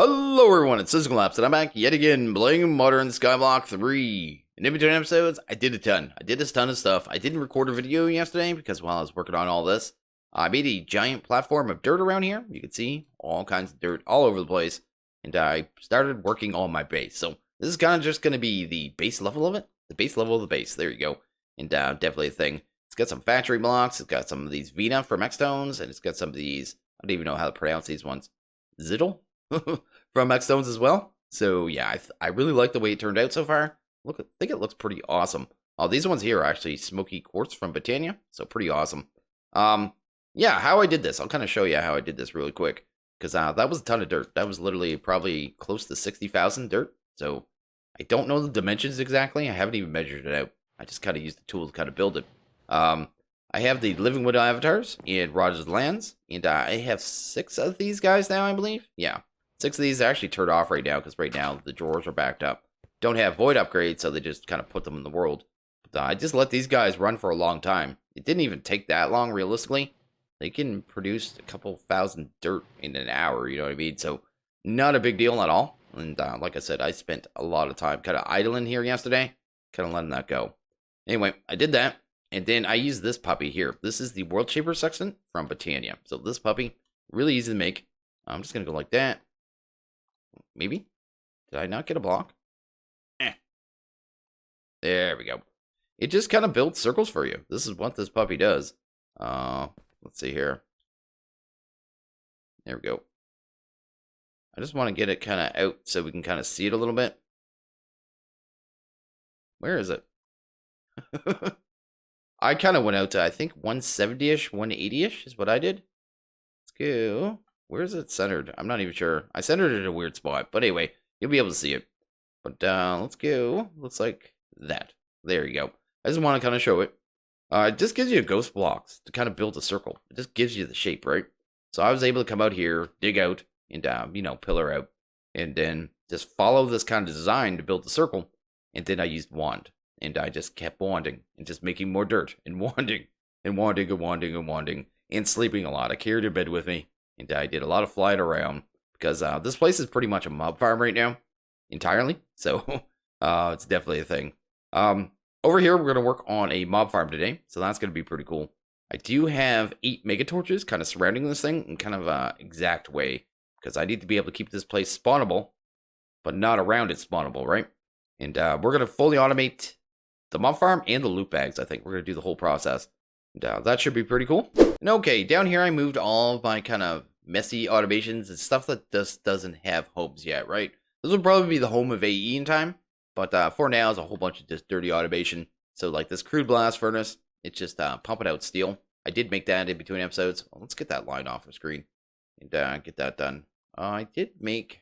Hello everyone, it's SystemCollapse, and I'm back yet again playing Modern Skyblock 3. And in between episodes, I did a ton. I did a ton of stuff. I didn't record a video yesterday because while I was working on all this, I made a giant platform of dirt around here. You can see all kinds of dirt all over the place. And I started working on my base. So this is kind of just going to be the base level of it. The base level of the base. There you go. And definitely a thing. It's got some factory blocks. It's got some of these Vina from X Stones. And it's got some of these, I don't even know how to pronounce these ones. Ziddle? From X Stones as well. So yeah, I really like the way it turned out so far. I think it looks pretty awesome. Oh, these ones here are actually smoky quartz from Britannia, so pretty awesome. Yeah, how I did this, I'll kind of show you how I did this really quick, because that was a ton of dirt. That was literally probably close to 60,000 dirt. So I don't know the dimensions exactly. I haven't even measured it out. I just kind of used the tool to kind of build it. I have the Living Wood avatars and Rogers Lands, and I have 6 of these guys now, I believe. Yeah. 6 of these are actually turned off right now, because right now the drawers are backed up. Don't have void upgrades, so they just kind of put them in the world. But I just let these guys run for a long time. It didn't even take that long, realistically. They can produce a couple thousand dirt in an hour, you know what I mean? So, not a big deal at all. And like I said, I spent a lot of time kind of idling here yesterday. Kind of letting that go. Anyway, I did that. And then I used this puppy here. This is the World Shaper section from Britannia. So this puppy, really easy to make. I'm just going to go like that. Maybe? Did I not get a block? There we go. It just kind of builds circles for you. This is what this puppy does. Let's see here. There we go. I just want to get it kind of out so we can kind of see it a little bit. Where is it? I kind of went out to, I think, 170-ish, 180-ish is what I did. Let's go. Where is it centered? I'm not even sure. I centered it in a weird spot. But anyway, you'll be able to see it. But let's go. Looks like that. There you go. I just want to kind of show it. It just gives you ghost blocks to kind of build a circle. It just gives you the shape, right? So I was able to come out here, dig out, and, pillar out. And then just follow this kind of design to build the circle. And then I used wand. And I just kept wanding and just making more dirt and wanding and wanding and wanding and wanding and sleeping a lot. I carried a bed with me. And I did a lot of flying around because this place is pretty much a mob farm right now, entirely. So it's definitely a thing. Over here, we're going to work on a mob farm today. So that's going to be pretty cool. I do have 8 mega torches kind of surrounding this thing in kind of an exact way. Because I need to be able to keep this place spawnable, but not around it spawnable, right? And we're going to fully automate the mob farm and the loot bags, I think. We're going to do the whole process. And, that should be pretty cool. And okay, down here I moved all of my kind of messy automations and stuff that just doesn't have homes yet, right? This will probably be the home of AE in time, but for now it's a whole bunch of just dirty automation. So like this crude blast furnace, it's just pumping out steel. I did make that in between episodes. Well, let's get that line off the screen and get that done. I did make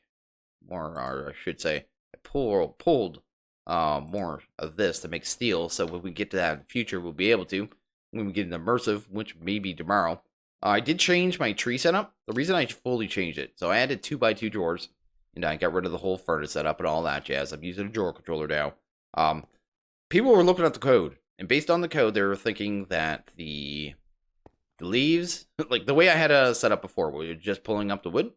more, or I should say, I pulled more of this to make steel. So when we get to that in the future, we'll be able to. When we get an immersive, which may be tomorrow. I did change my tree setup. The reason I fully changed it, so I added 2x2 drawers, and I got rid of the whole furnace setup and all that jazz. I'm using a drawer controller now. People were looking at the code, and based on the code, they were thinking that the leaves, like the way I had it set up before, where you're just pulling up the wood,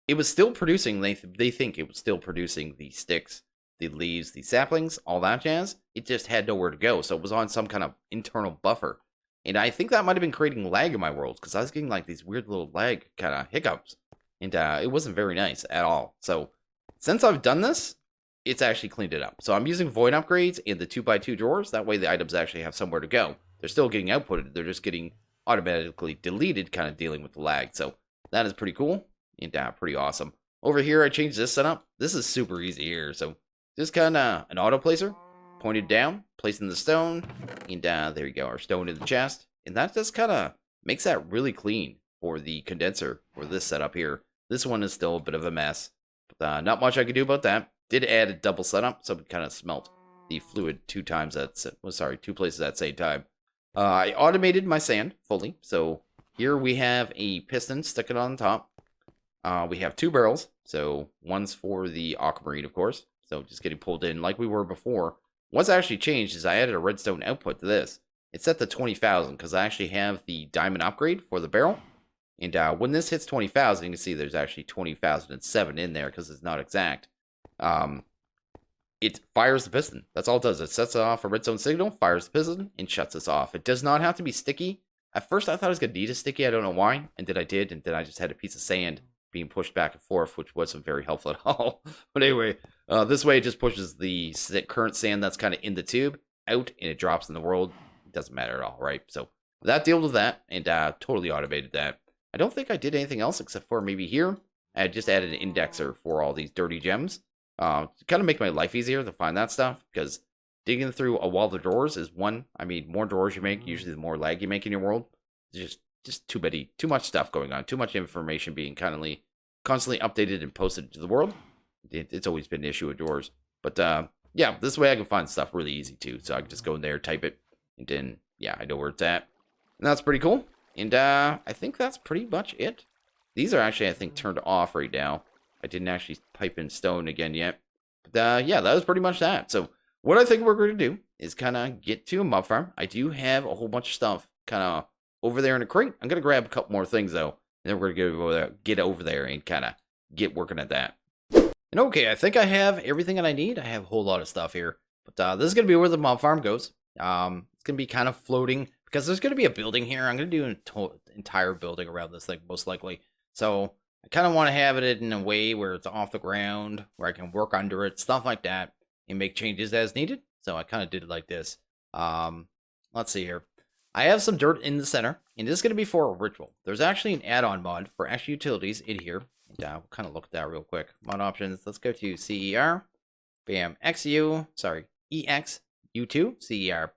it was still producing. They think it was still producing the sticks, the leaves, the saplings, all that jazz. It just had nowhere to go, so it was on some kind of internal buffer. And I think that might have been creating lag in my world, because I was getting like these weird little lag kind of hiccups. And it wasn't very nice at all. So since I've done this, it's actually cleaned it up. So I'm using void upgrades in the 2x2 drawers. That way the items actually have somewhere to go. They're still getting outputted. They're just getting automatically deleted, kind of dealing with the lag. So that is pretty cool and pretty awesome. Over here, I changed this setup. This is super easy here. So just kind of an auto placer. Pointed down, placing the stone, and there you go, our stone in the chest. And that just kind of makes that really clean for the condenser for this setup here. This one is still a bit of a mess, but not much I could do about that. Did add a double setup, so it kind of smelt the fluid 2 times at, 2 places at the same time. I automated my sand fully, so here we have a piston sticking on top. We have 2 barrels, so one's for the aquamarine, of course, so just getting pulled in like we were before. What's actually changed is I added a redstone output to this. It's set to 20,000 because I actually have the diamond upgrade for the barrel. And when this hits 20,000, you can see there's actually 20,007 in there because it's not exact. It fires the piston. That's all it does. It sets off a redstone signal, fires the piston, and shuts us off. It does not have to be sticky. At first, I thought I was going to need a sticky. I don't know why. And then I did. And then I just had a piece of sand being pushed back and forth, which wasn't very helpful at all. But anyway, this way it just pushes the current sand that's kind of in the tube out, and it drops in the world. It doesn't matter at all, right? So that dealt with that, and totally automated that. I don't think I did anything else except for maybe here. I just added an indexer for all these dirty gems. To kind of make my life easier to find that stuff, because digging through a wall of drawers is one. I mean, more drawers you make, usually the more lag you make in your world. It's just too much stuff going on, too much information being constantly updated and posted to the world. It's always been an issue with drawers. But yeah, this way I can find stuff really easy too. So I can just go in there, type it, and then yeah, I know where it's at. And that's pretty cool. And I think that's pretty much it. These are actually, I think, turned off right now. I didn't actually pipe in stone again yet. But yeah, that was pretty much that. So what I think we're going to do is kind of get to a mob farm. I do have a whole bunch of stuff kind of over there in a crate. I'm going to grab a couple more things, though. And then we're going to get over there and kind of get working at that. And okay, I think I have everything that I need. I have a whole lot of stuff here. But this is going to be where the mob farm goes. It's going to be kind of floating, because there's going to be a building here. I'm going to do an entire building around this thing, most likely. So I kind of want to have it in a way where it's off the ground, where I can work under it, stuff like that, and make changes as needed. So I kind of did it like this. Let's see here. I have some dirt in the center, and this is going to be for a ritual. There's actually an add-on mod for extra utilities in here. And we'll kind of look at that real quick. Mod options. Let's go to CER. Bam. EXU2 CER.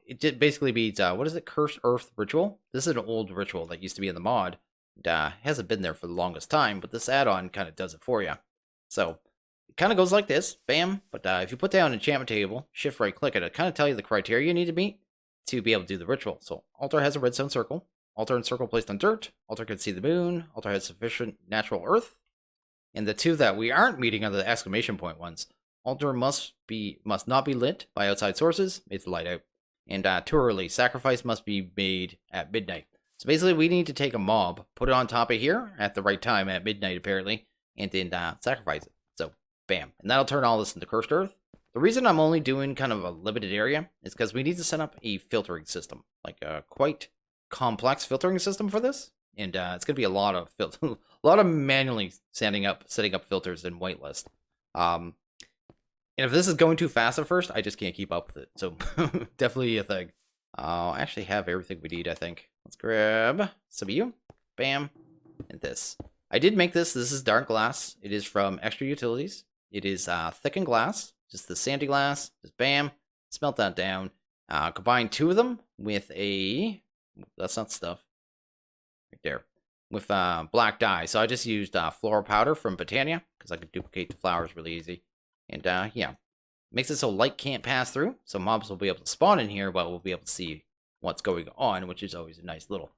It basically means, what is it? Cursed Earth Ritual. This is an old ritual that used to be in the mod. Hasn't been there for the longest time, but this add-on kind of does it for you. So it kind of goes like this, bam. But if you put down an enchantment table, shift right click it, it'll kind of tell you the criteria you need to meet to be able to do the ritual. So altar has a redstone circle, altar and circle placed on dirt, altar can see the moon, altar has sufficient natural earth, and the two that we aren't meeting are the exclamation point ones. Altar must not be lit by outside sources, made the light out, and too early. Sacrifice must be made at midnight. So basically, we need to take a mob, put it on top of here at the right time at midnight, apparently, and then sacrifice it. So, bam. And that'll turn all this into Cursed Earth. The reason I'm only doing kind of a limited area is because we need to set up a filtering system, like a quite complex filtering system for this. And it's going to be a lot of manually setting up filters in whitelist. And if this is going too fast at first, I just can't keep up with it. So, definitely a thing. I'll actually have everything we need, I think. Let's grab some of you. Bam. And this. I did make this. This is dark glass. It is from Extra Utilities. It is thickened glass. Just the sandy glass. Just bam. Smelt that down. Combine two of them with a... That's not stuff. Right there. With black dye. So I just used floral powder from Botania, because I could duplicate the flowers really easy. And yeah. Makes it so light can't pass through, so mobs will be able to spawn in here, but we'll be able to see what's going on, which is always a nice little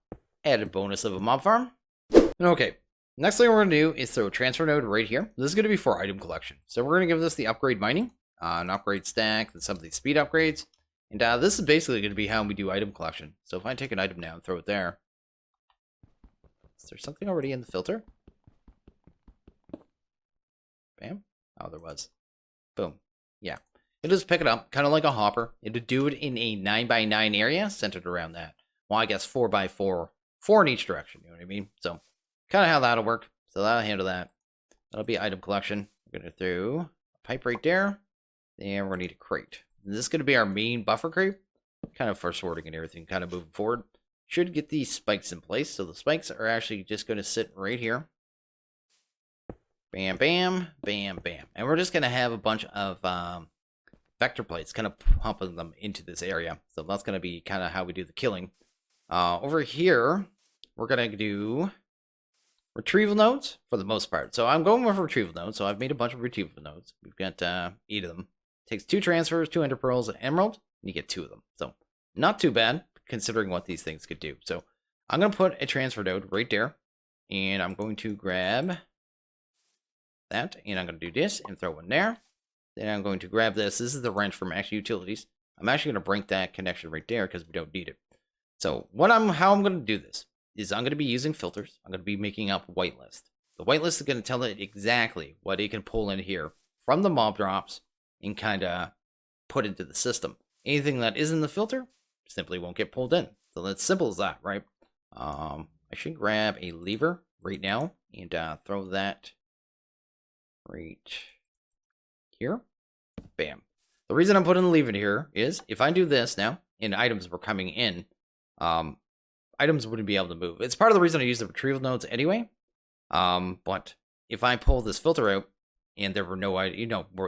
added bonus of a mob farm. Okay, next thing we're going to do is throw a transfer node right here. This is going to be for item collection. So we're going to give this the upgrade mining, an upgrade stack, and some of these speed upgrades. And this is basically going to be how we do item collection. So if I take an item now and throw it there, is there something already in the filter? Bam. Oh, there was. Boom. Yeah. It'll just pick it up, kind of like a hopper. It'll do it in a 9x9 area centered around that. Well, I guess 4x4. 4 in each direction, you know what I mean? So, kind of how that'll work. So that'll handle that. That'll be item collection. We're going to throw a pipe right there. And we're going to need a crate. And this is going to be our main buffer crate. Kind of for sorting and everything, kind of moving forward. Should get these spikes in place. So the spikes are actually just going to sit right here. Bam, bam, bam, bam. And we're just going to have a bunch of vector plates kind of pumping them into this area. So that's going to be kind of how we do the killing. Over here, we're going to do retrieval nodes for the most part. So I'm going with retrieval nodes. So I've made a bunch of retrieval nodes. We've got 8 of them. Takes 2 transfers, 2 ender pearls, and emerald, and you get 2 of them. So not too bad considering what these things could do. So I'm going to put a transfer node right there. And I'm going to grab that, and I'm going to do this and throw one there. Then I'm going to grab this. This is the wrench from Extra Utilities. I'm actually going to break that connection right there because we don't need it. So how I'm going to do this is I'm going to be using filters. I'm going to be making up whitelist. The whitelist is going to tell it exactly what it can pull in here from the mob drops and kind of put into the system. Anything that isn't the filter simply won't get pulled in. So that's simple as that, right? I should grab a lever right now and throw that right here. Bam. The reason I'm putting the lever here is if I do this now and items were coming in, items wouldn't be able to move. It's part of the reason I use the retrieval nodes anyway. But if I pull this filter out and there were no,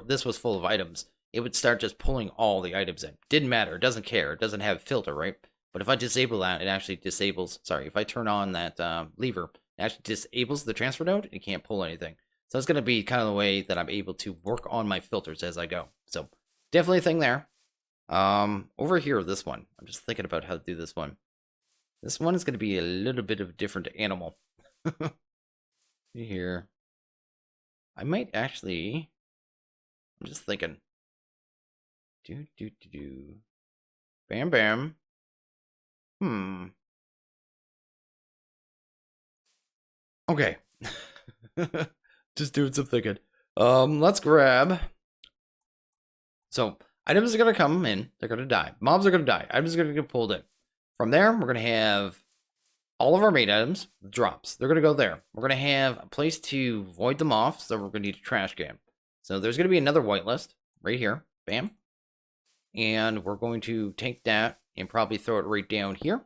this was full of items, it would start just pulling all the items in. Didn't matter. It doesn't care. It doesn't have a filter, right? But if I disable that, it actually disables, if I turn on that lever, it actually disables the transfer node. It can't pull anything. So it's going to be kind of the way that I'm able to work on my filters as I go. So definitely a thing there. Over here, this one. I'm just thinking about how to do this one. This one is going to be a little bit of a different animal. Here. I might actually... I'm just thinking. Bam, bam. Okay. Just doing some thinking. Let's grab. So, items are going to come in. They're going to die. Mobs are going to die. Items are going to get pulled in. From there, we're going to have all of our main items, drops. They're going to go there. We're going to have a place to void them off, so we're going to need a trash can. So there's going to be another whitelist right here. Bam. And we're going to take that and probably throw it right down here.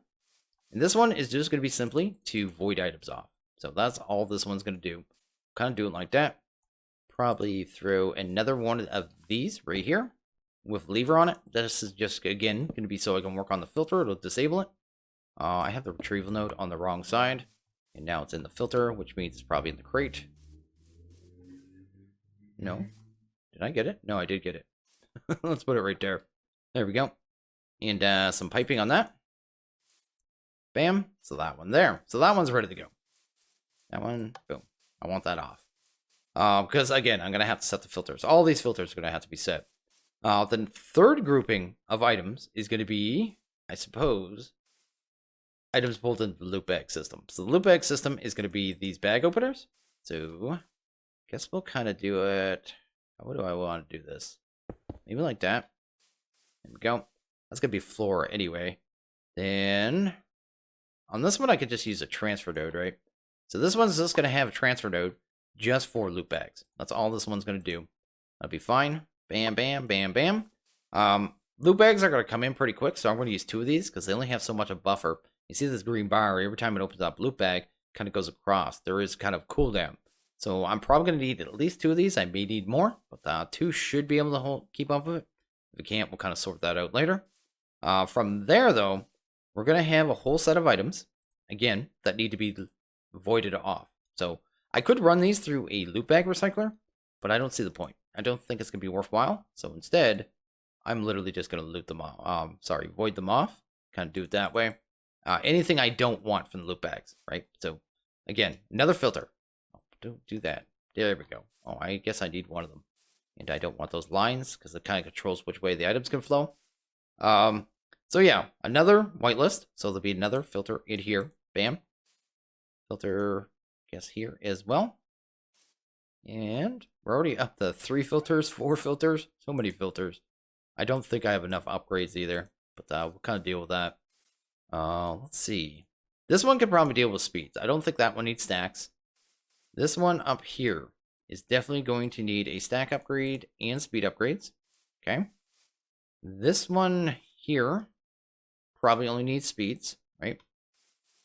And this one is just going to be simply to void items off. So that's all this one's going to do. Kind of do it like that. Probably throw another one of these right here with lever on it. This is just, again, going to be so I can work on the filter. It'll disable it. I have the retrieval node on the wrong side. And now it's in the filter, which means it's probably in the crate. No. Did I get it? No, I did get it. Let's put it right there. There we go. And some piping on that. Bam. So that one there. So that one's ready to go. That one, boom. I want that off. Because, again, I'm going to have to set the filters. All these filters are going to have to be set. The third grouping of items is going to be, I suppose, items pulled into the loop bag system. So the loop bag system is going to be these bag openers. So, I guess we'll kind of do it. How do I want to do this? Maybe like that. There we go. That's going to be floor anyway. Then, on this one, I could just use a transfer node, right? So this one's just going to have a transfer node just for loop bags. That's all this one's going to do. That'll be fine. Bam, bam, bam, bam. Loop bags are going to come in pretty quick, so I'm going to use 2 of these because they only have so much of buffer. You see this green bar, every time it opens up loop bag, kind of goes across. There is kind of cooldown. So I'm probably going to need at least 2 of these. I may need more, but 2 should be able to keep up with it. If we can't, we'll kind of sort that out later. From there, though, we're going to have a whole set of items, again, that need to be voided off. So I could run these through a loop bag recycler, but I don't see the point. I don't think it's going to be worthwhile. So instead, I'm literally just going to loot them off. Void them off. Kind of do it that way. Anything I don't want from the loop bags, right? So again, another filter. Oh, don't do that. There we go. Oh, I guess I need one of them. And I don't want those lines because it kind of controls which way the items can flow. So yeah, another whitelist. So there'll be another filter in here. Bam. Filter, I guess, here as well. And we're already up to 3 filters, 4 filters. So many filters. I don't think I have enough upgrades either. But we'll kind of deal with that. Let's see. This one could probably deal with speeds. I don't think that one needs stacks. This one up here is definitely going to need a stack upgrade and speed upgrades. Okay. This one here probably only needs speeds, right?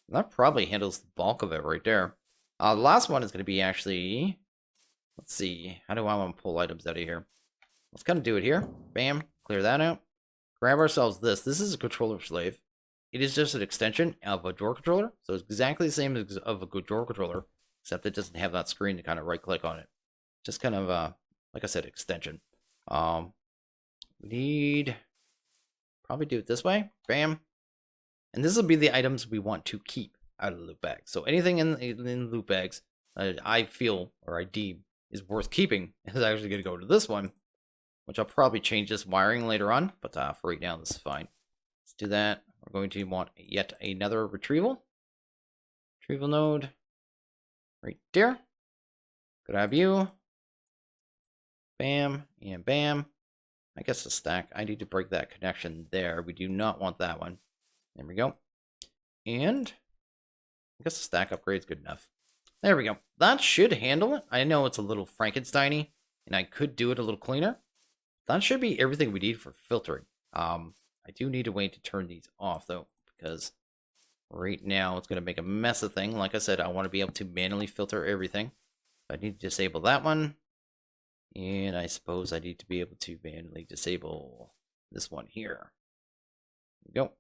That probably handles the bulk of it right there. The last one is going to be actually, let's see, how do I want to pull items out of here? Let's kind of do it here. Bam, clear that out. Grab ourselves this. This is a controller slave. It is just an extension of a drawer controller. So it's exactly the same as of a good drawer controller, except it doesn't have that screen to kind of right click on it. Just kind of, like I said, extension. We need, probably do it this way. Bam. And this will be the items we want to keep out of the loop bag. So anything in the loop bags I feel or I deem is worth keeping is actually going to go to this one, which I'll probably change this wiring later on. But for right now, this is fine. Let's do that. We're going to want yet another retrieval. Retrieval node. Right there. Grab you. Bam, and bam. I guess the stack. I need to break that connection there. We do not want that one. There we go. And I guess the stack upgrade is good enough. There we go. That should handle it. I know it's a little Frankenstein-y, and I could do it a little cleaner. That should be everything we need for filtering. I do need a way to turn these off, though, because right now it's going to make a mess of things. Like I said, I want to be able to manually filter everything. I need to disable that one. And I suppose I need to be able to manually disable this one here. There we go.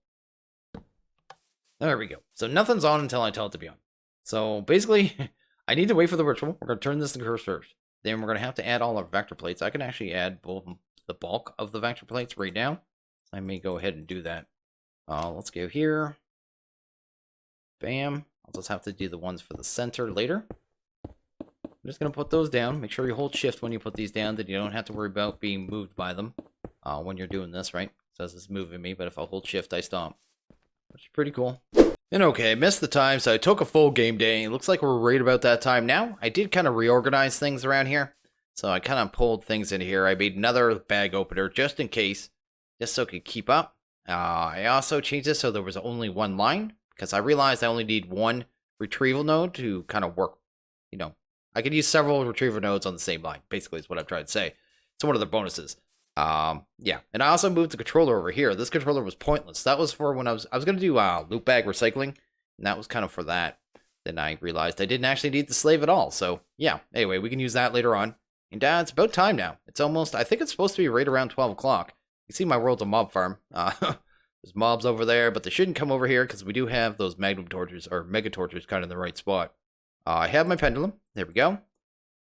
There we go. So nothing's on until I tell it to be on. So basically, I need to wait for the ritual. We're going to turn this to curse first. Then we're going to have to add all our vector plates. I can actually add both the bulk of the vector plates right now. I may go ahead and do that. Let's go here. Bam. I'll just have to do the ones for the center later. I'm just going to put those down. Make sure you hold shift when you put these down, that you don't have to worry about being moved by them when you're doing this, right? It says it's moving me, but if I hold shift, I stomp. Which is pretty cool. And okay, I missed the time, so I took a full game day. It looks like we're right about that time now. I did kind of reorganize things around here. So I kind of pulled things in here. I made another bag opener just in case, just so it could keep up. I also changed this so there was only one line, because I realized I only need one retrieval node to kind of work, you know. I could use several retrieval nodes on the same line, basically is what I'm trying to say. So one of the bonuses. Yeah, and I also moved the controller over here. This controller was pointless. That was for when I was going to do loop bag recycling, and that was kind of for that. Then I realized I didn't actually need the slave at all. So yeah, anyway, we can use that later on. And it's about time now. It's almost, I think it's supposed to be right around 12 o'clock. You see my world's a mob farm. There's mobs over there, but they shouldn't come over here because we do have those magnum torches, or mega torches, kind of in the right spot. I have my pendulum. There we go.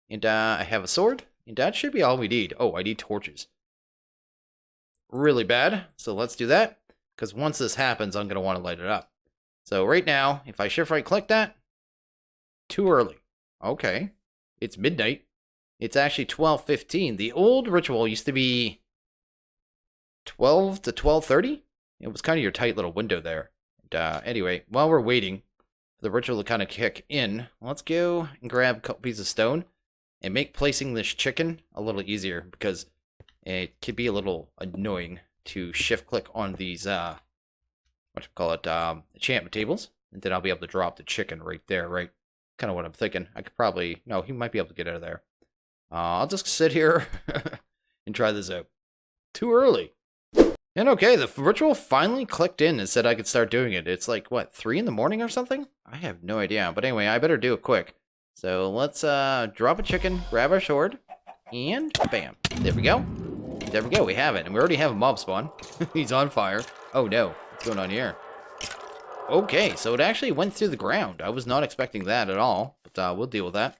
And I have a sword. And that should be all we need. Oh, I need torches. Really bad. So let's do that. Because once this happens, I'm going to want to light it up. So right now, if I shift right click that, too early. Okay. It's midnight. It's actually 12:15. The old ritual used to be 12 to 12:30. It was kind of your tight little window there. And, anyway, while we're waiting the ritual to kind of kick in, let's go and grab a couple pieces of stone and make placing this chicken a little easier, because it could be a little annoying to shift click on these enchantment tables, and then I'll be able to drop the chicken right there, right? Kind of what I'm thinking. I could probably, no, he might be able to get out of there. I'll just sit here and try this out. Too early. And okay, the ritual finally clicked in and said I could start doing it. It's like, what, 3 in the morning or something? I have no idea. But anyway, I better do it quick. So let's drop a chicken, grab our sword, and bam. There we go. There we go, we have it. And we already have a mob spawn. He's on fire. Oh no, what's going on here? Okay, so it actually went through the ground. I was not expecting that at all. But we'll deal with that.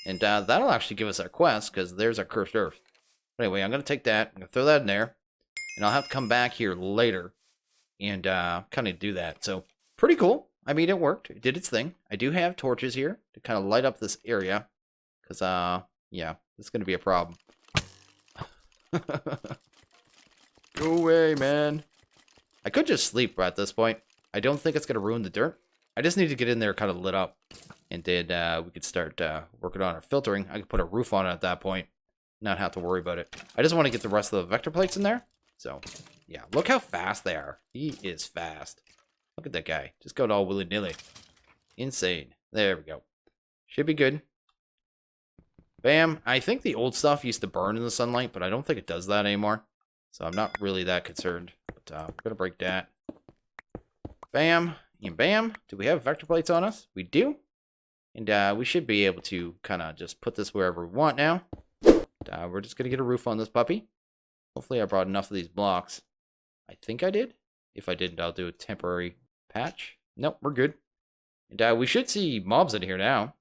And that'll actually give us our quest, because there's our cursed earth. But anyway, I'm going to take that. I'm going to throw that in there. And I'll have to come back here later and kind of do that. So, pretty cool. I mean, it worked. It did its thing. I do have torches here to kind of light up this area. Because, yeah, it's going to be a problem. Go away, man. I could just sleep at this point. I don't think it's going to ruin the dirt. I just need to get in there kind of lit up. And then we could start working on our filtering. I could put a roof on it at that point. Not have to worry about it. I just want to get the rest of the vector plates in there. So, yeah, look how fast they are. He is fast. Look at that guy. Just going all willy-nilly. Insane. There we go. Should be good. Bam. I think the old stuff used to burn in the sunlight, but I don't think it does that anymore. So I'm not really that concerned. But we're going to break that. Bam. And bam. Do we have vector plates on us? We do. And we should be able to kind of just put this wherever we want now. We're just going to get a roof on this puppy. Hopefully I brought enough of these blocks. I think I did. If I didn't, I'll do a temporary patch. Nope, we're good. And we should see mobs in here now.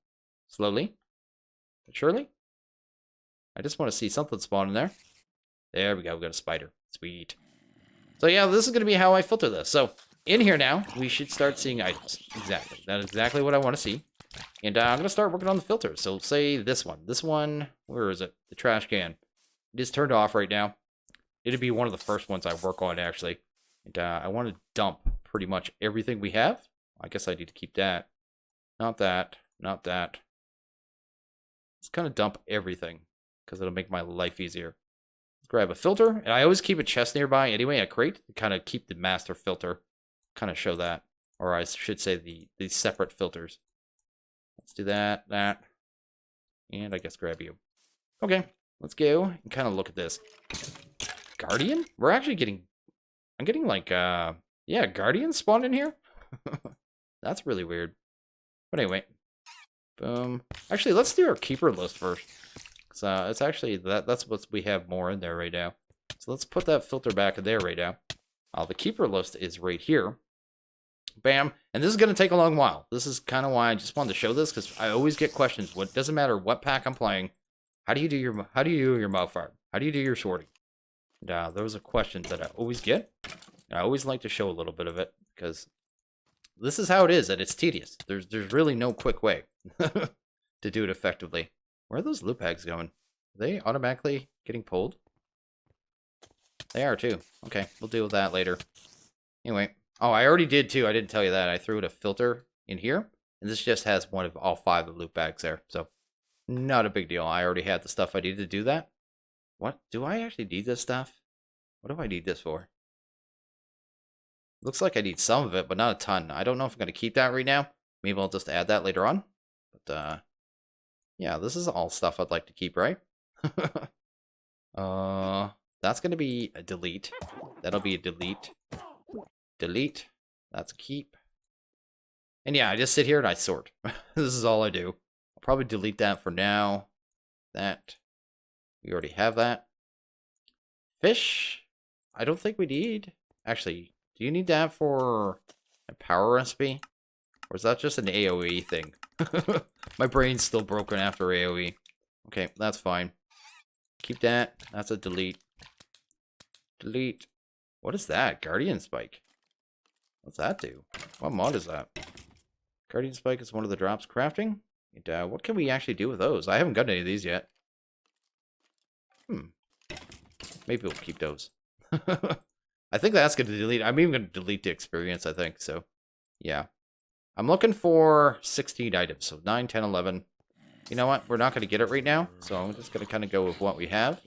Slowly. But surely. I just want to see something spawn in there. There we go. We got a spider. Sweet. So yeah, this is going to be how I filter this. So in here now, we should start seeing items. Exactly. That is exactly what I want to see. And I'm going to start working on the filters. So say this one. This one, where is it? The trash can. It is turned off right now. It'd be one of the first ones I work on, actually. And I want to dump pretty much everything we have. I guess I need to keep that. Not that. Not that. Let's kind of dump everything, because it'll make my life easier. Let's grab a filter, and I always keep a chest nearby anyway, a crate, to kind of keep the master filter, kind of show that. Or I should say the separate filters. Let's do that, and I guess grab you. Okay, let's go and kind of look at this. Guardian? We're actually getting... I'm getting like, yeah, Guardian spawned in here? That's really weird. But anyway. Boom. Actually, let's do our keeper list first. So it's actually, that's what we have more in there right now. So let's put that filter back in there right now. The keeper list is right here. Bam. And this is going to take a long while. This is kind of why I just wanted to show this, because I always get questions. What doesn't matter what pack I'm playing. How do you do your mob farm? How do you do your sorting? And those are questions that I always get. And I always like to show a little bit of it, because this is how it is, and it's tedious. There's really no quick way to do it effectively. Where are those loot bags going? Are they automatically getting pulled? They are too. Okay, we'll deal with that later. Anyway. Oh, I already did too. I didn't tell you that. I threw in a filter in here. And this just has one of all 5 of the loot bags there. So, not a big deal. I already had the stuff I needed to do that. What? Do I actually need this stuff? What do I need this for? Looks like I need some of it, but not a ton. I don't know if I'm going to keep that right now. Maybe I'll just add that later on. But, yeah, this is all stuff I'd like to keep, right? That's going to be a delete. That'll be a delete. Delete. That's a keep. And yeah, I just sit here and I sort. This is all I do. I'll probably delete that for now. That. We already have that. Fish. I don't think we need. Actually, do you need that for a power recipe? Or is that just an AoE thing? My brain's still broken after AoE. Okay, that's fine. Keep that. That's a delete. Delete. What is that? Guardian Spike. What's that do? What mod is that? Guardian Spike is one of the drops crafting. And, what can we actually do with those? I haven't got any of these yet. Maybe we'll keep those. I think that's going to delete. I'm even going to delete the experience, I think. So, yeah. I'm looking for 16 items. So, 9, 10, 11. You know what? We're not going to get it right now. So, I'm just going to kind of go with what we have.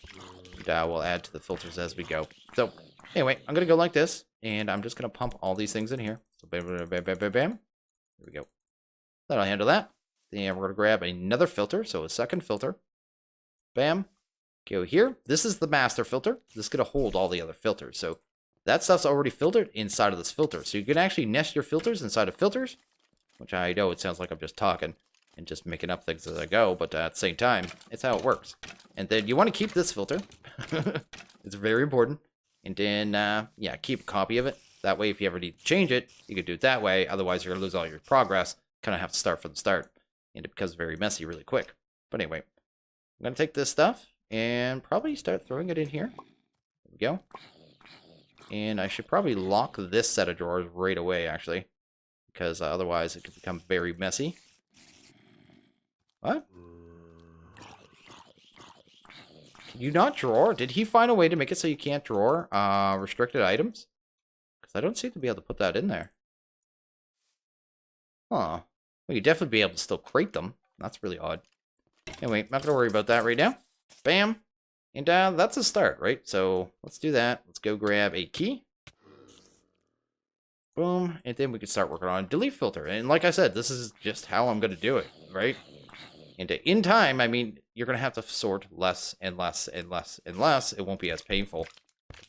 And we'll add to the filters as we go. So, anyway, I'm going to go like this. And I'm just going to pump all these things in here. So, bam, bam, bam, bam, bam, bam. There we go. That'll handle that. Then we're going to grab another filter. So, a second filter. Bam. Go here. This is the master filter. This is going to hold all the other filters. So, that stuff's already filtered inside of this filter. So, you can actually nest your filters inside of filters. Which I know it sounds like I'm just talking and just making up things as I go. But at the same time, it's how it works. And then you want to keep this filter. It's very important. And then, yeah, keep a copy of it. That way, if you ever need to change it, you can do it that way. Otherwise, you're going to lose all your progress. Kind of have to start from the start. And it becomes very messy really quick. But anyway, I'm going to take this stuff and probably start throwing it in here. There we go. And I should probably lock this set of drawers right away, actually. Because otherwise, it could become very messy. What? Can you not draw? Did he find a way to make it so you can't draw restricted items? Because I don't seem to be able to put that in there. Huh. Well, you'd definitely be able to still crate them. That's really odd. Anyway, not going to worry about that right now. Bam. And that's a start, right? So let's do that. Let's go grab a key. Boom. And then we can start working on a delete filter. And like I said, this is just how I'm going to do it, right? And in time, I mean, you're going to have to sort less and less and less and less. It won't be as painful.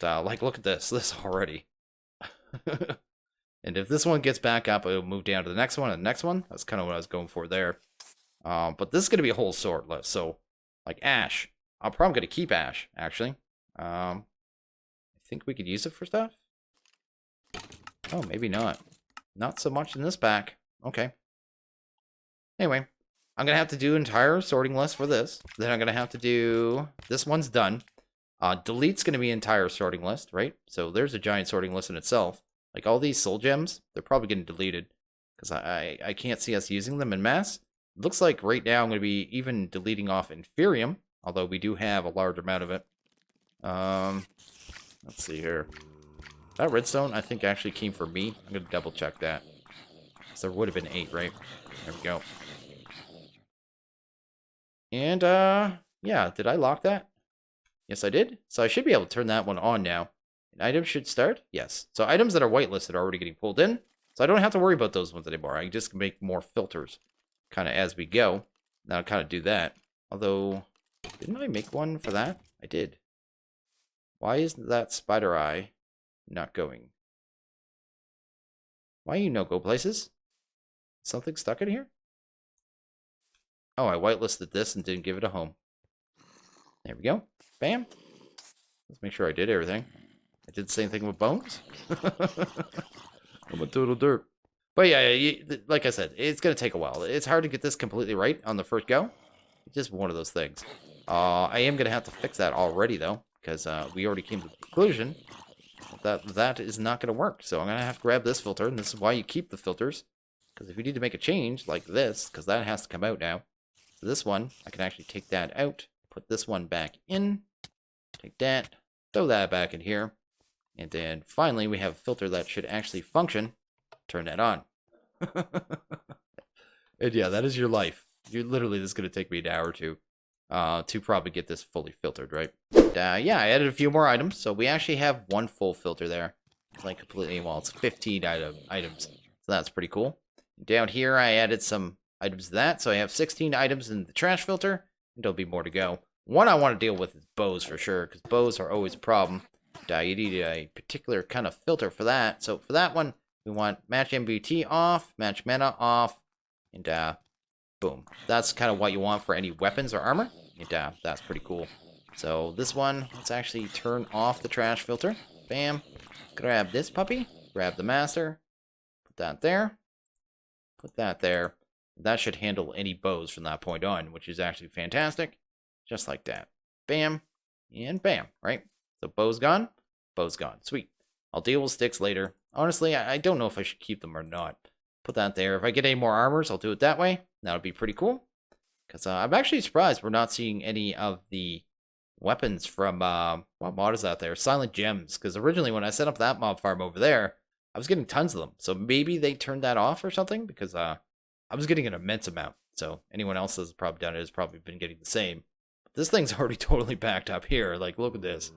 But, like, look at this already. And if this one gets back up, it'll move down to the next one and the next one. That's kind of what I was going for there. But this is going to be a whole sort list. So, like Ash. I'm probably going to keep Ash, actually. I think we could use it for stuff. Oh, maybe not. Not so much in this pack. Okay. Anyway. I'm going to have to do an entire sorting list for this. Then I'm going to have to do... This one's done. Delete's going to be an entire sorting list, right? So there's a giant sorting list in itself. Like all these soul gems, they're probably getting deleted. Because I can't see us using them en masse. It looks like right now I'm going to be even deleting off Inferium. Although we do have a large amount of it. Let's see here. That redstone, I think, actually came from me. I'm going to double check that. because there would have been 8, right? There we go. And, yeah, did I lock that? Yes, I did. So I should be able to turn that one on now. And items should start? Yes. So items that are whitelisted are already getting pulled in. So I don't have to worry about those ones anymore. I can just make more filters kind of as we go. Now I'll kind of do that. Although, didn't I make one for that? I did. Why isn't that spider eye not going? Why you no go places? Something stuck in here? Oh, I whitelisted this and didn't give it a home. There we go. Bam. Let's make sure I did everything. I did the same thing with bones. I'm a total derp. But yeah, like I said, it's going to take a while. It's hard to get this completely right on the first go. It's just one of those things. I am going to have to fix that already, though, because we already came to the conclusion that is not going to work. So I'm going to have to grab this filter, and this is why you keep the filters. Because if you need to make a change like this, because that has to come out now. So this one, I can actually take that out, put this one back in, take that, throw that back in here, and then finally we have a filter that should actually function. Turn that on. And yeah, that is your life. You're literally, this is going to take me an hour or two to probably get this fully filtered, right? And, yeah, I added a few more items, so we actually have one full filter there. Like completely, well, it's 15 items, so that's pretty cool. Down here, I added some items to that, so I have 16 items in the trash filter, and there'll be more to go. One I want to deal with is bows for sure, because bows are always a problem. You need a particular kind of filter for that. So for that one, we want match MBT off, match mana off, and boom. That's kind of what you want for any weapons or armor, and that's pretty cool. So this one, let's actually turn off the trash filter. Bam. Grab this puppy, grab the master, put that there, put that there. That should handle any bows from that point on, which is actually fantastic. Just like that. Bam, and bam, right? So bow's gone, bow's gone. Sweet. I'll deal with sticks later. Honestly, I don't know if I should keep them or not. Put that there. If I get any more armors, I'll do it that way. That would be pretty cool. Because I'm actually surprised we're not seeing any of the weapons from, what mod is that there? Silent Gems. Because originally when I set up that mob farm over there, I was getting tons of them. So maybe they turned that off or something. Because I was getting an immense amount. So anyone else that's probably done it has probably been getting the same. But this thing's already totally backed up here. Like, look at this.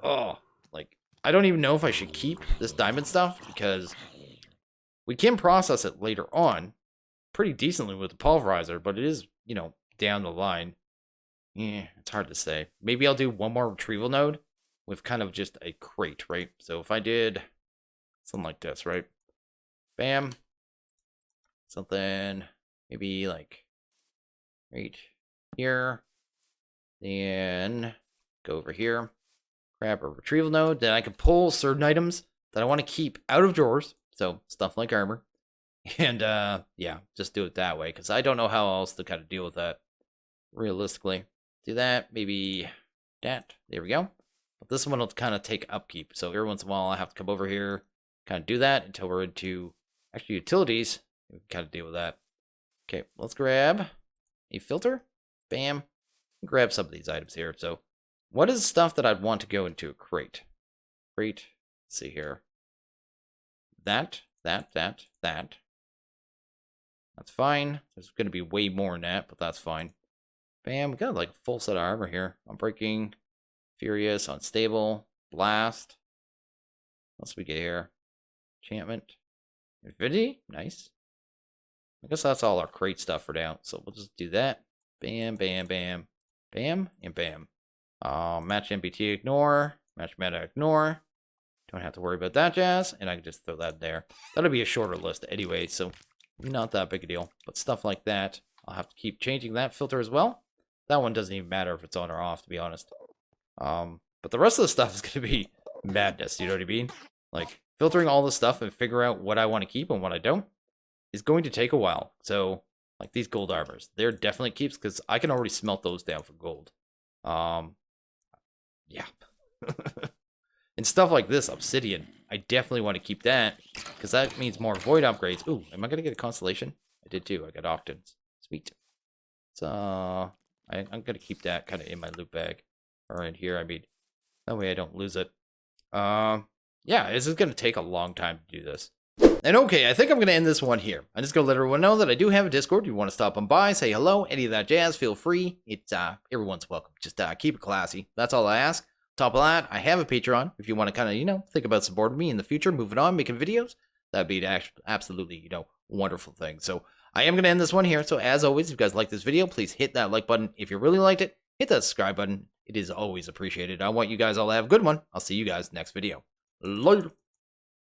Oh, like, I don't even know if I should keep this diamond stuff. Because we can process it later on pretty decently with the pulverizer. But it is, you know, down the line. Yeah, it's hard to say. Maybe I'll do one more retrieval node with kind of just a crate, right? So if I did something like this, right? Bam. Something maybe like right here. Then go over here. Grab a retrieval node. Then I can pull certain items that I want to keep out of drawers. So stuff like armor. And yeah, just do it that way. Because I don't know how else to kind of deal with that realistically. Do that, maybe that. There we go. But this one will kind of take upkeep. So every once in a while, I have to come over here, kind of do that until we're into actually utilities. We can kind of deal with that. Okay, let's grab a filter. Bam. Grab some of these items here. So what is stuff that I'd want to go into a crate? Crate. Let's see here. That. That's fine. There's going to be way more in that, but that's fine. Bam, we got like a full set of armor here. Unbreaking, Furious, Unstable, Blast. What else we get here? Enchantment. Infinity, nice. I guess that's all our crate stuff for now. So we'll just do that. Bam, bam, bam. Bam, and bam. Match MBT ignore. Match meta ignore. Don't have to worry about that jazz. And I can just throw that there. That'll be a shorter list anyway, so not that big a deal. But stuff like that, I'll have to keep changing that filter as well. That one doesn't even matter if it's on or off, to be honest. But the rest of the stuff is going to be madness, you know what I mean? Like, filtering all this stuff and figure out what I want to keep and what I don't is going to take a while. So, like these gold armors, they're definitely keeps because I can already smelt those down for gold. Yeah. And stuff like this, obsidian, I definitely want to keep that because that means more void upgrades. Ooh, am I going to get a constellation? I did too. I got octans. Sweet. So I'm going to keep that kind of in my loot bag. Or in here, I mean. That way I don't lose it. Yeah, this is going to take a long time to do this. And okay, I think I'm going to end this one here. I'm just going to let everyone know that I do have a Discord. If you want to stop on by, say hello, any of that jazz, feel free. It's everyone's welcome. Just keep it classy. That's all I ask. Top of that, I have a Patreon. If you want to kind of, think about supporting me in the future, moving on, making videos, that'd be an absolutely, wonderful thing. So I am going to end this one here. So as always, if you guys like this video, please hit that like button. If you really liked it, hit that subscribe button. It is always appreciated. I want you guys all to have a good one. I'll see you guys next video. Later.